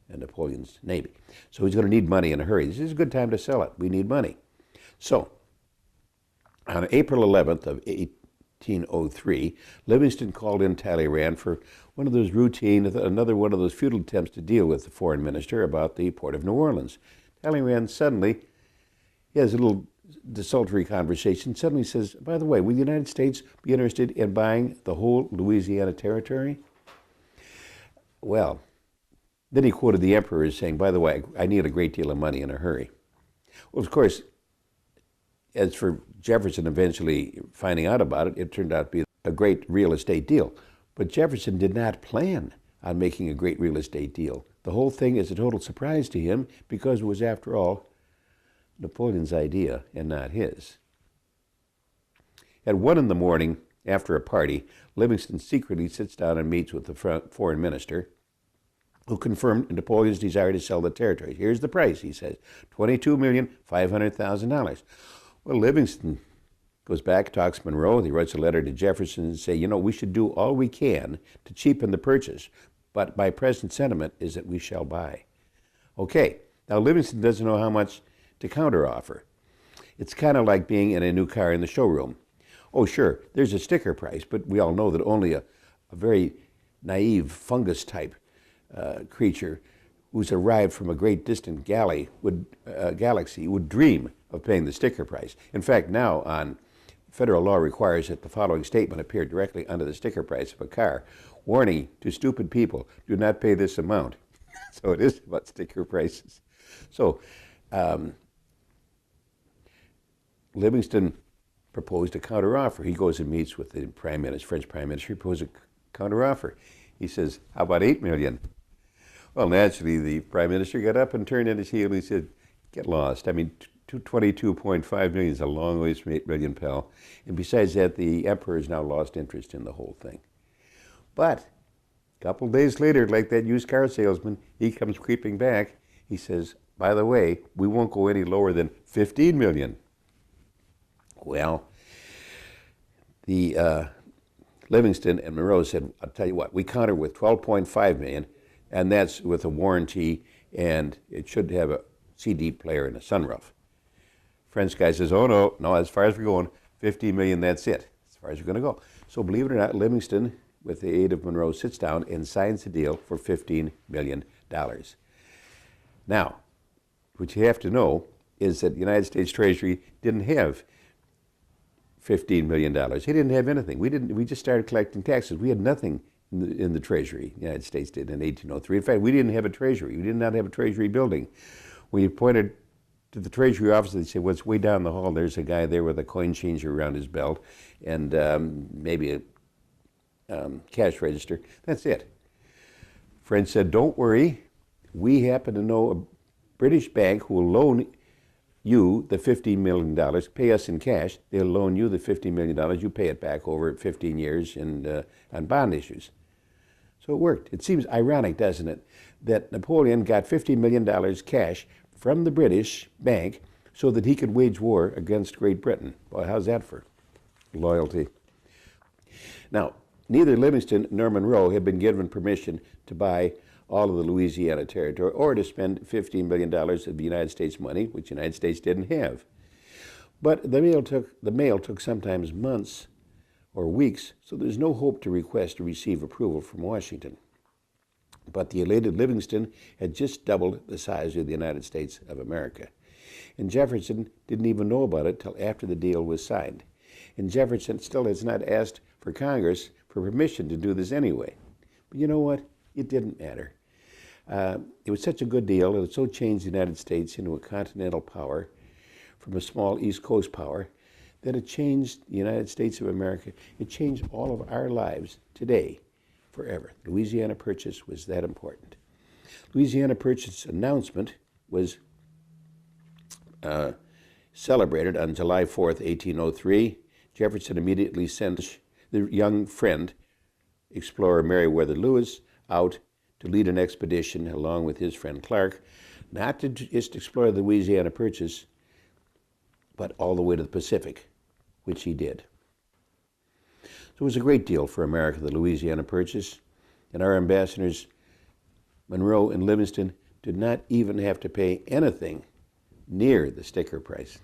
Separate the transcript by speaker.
Speaker 1: and Napoleon's navy. So he's going to need money in a hurry. This is a good time to sell it. We need money. So on April 11th of 1803, Livingston called in Talleyrand for one of those routine, another one of those futile attempts to deal with the foreign minister about the port of New Orleans. Talleyrand suddenly, he has a little desultory conversation, suddenly says, by the way, will the United States be interested in buying the whole Louisiana territory? Well, then he quoted the emperor as saying, by the way, I need a great deal of money in a hurry. Well, of course, as for Jefferson eventually finding out about it, it turned out to be a great real estate deal. But Jefferson did not plan on making a great real estate deal. The whole thing is a total surprise to him because it was, after all, Napoleon's idea and not his. At 1 in the morning, after a party, Livingston secretly sits down and meets with the foreign minister, who confirmed Napoleon's desire to sell the territory. Here's the price, he says, $22,500,000. Well, Livingston goes back, talks to Monroe, he writes a letter to Jefferson and say, you know, we should do all we can to cheapen the purchase, but my present sentiment is that we shall buy. Okay, now Livingston doesn't know how much to counteroffer. It's kind of like being in a new car in the showroom. Oh, sure, there's a sticker price, but we all know that only a very naive fungus-type creature who's arrived from a great distant galaxy would dream of paying the sticker price. In fact, now federal law requires that the following statement appear directly under the sticker price of a car. Warning to stupid people, do not pay this amount. So it is about sticker prices. So Livingston proposed a counteroffer. He goes and meets with the Prime Minister, French Prime Minister, he proposed a counteroffer. He says, how about $8 million? Well, naturally, the Prime Minister got up and turned on his heel and he said, get lost. I mean, $22.5 million is a long ways from $8 million, pal. And besides that, the Emperor has now lost interest in the whole thing. But a couple days later, like that used car salesman, he comes creeping back. He says, by the way, we won't go any lower than $15 million. Well, the Livingston and Monroe said, I'll tell you what, we counter with $12.5 million, and that's with a warranty, and it should have a CD player and a sunroof. French guy says, oh no, as far as we're going, $15 million, that's it, as far as we're going to go. So believe it or not, Livingston, with the aid of Monroe, sits down and signs the deal for $15 million. Now, what you have to know is that the United States Treasury didn't have $15 million. He didn't have anything. We just started collecting taxes. We had nothing in the Treasury. The United States did in 1803. In fact, we didn't have a Treasury. We did not have a Treasury building. When you pointed to the Treasury office, they said, well, it's way down the hall. There's a guy there with a coin changer around his belt and maybe a cash register. That's it. French said, don't worry. We happen to know a British bank who will loan you the $15 million, pay us in cash, they'll loan you the $15 million, you pay it back over 15 years on bond issues. So it worked. It seems ironic, doesn't it, that Napoleon got $50 million cash from the British bank so that he could wage war against Great Britain. Boy, how's that for loyalty? Now, neither Livingston nor Monroe had been given permission to buy all of the Louisiana territory, or to spend $15 million of the United States money, which the United States didn't have. But the mail took sometimes months or weeks, so there's no hope to request or receive approval from Washington. But the elated Livingston had just doubled the size of the United States of America. And Jefferson didn't even know about it till after the deal was signed. And Jefferson still has not asked for Congress for permission to do this anyway. But you know what? It didn't matter. It was such a good deal, and it so changed the United States into a continental power from a small East Coast power that it changed the United States of America. It changed all of our lives today, forever. Louisiana Purchase was that important. Louisiana Purchase announcement was celebrated on July 4th, 1803. Jefferson immediately sent the young friend, explorer Meriwether Lewis, out to lead an expedition along with his friend Clark, not to just explore the Louisiana Purchase, but all the way to the Pacific, which he did. So it was a great deal for America, the Louisiana Purchase, and our ambassadors Monroe and Livingston did not even have to pay anything near the sticker price.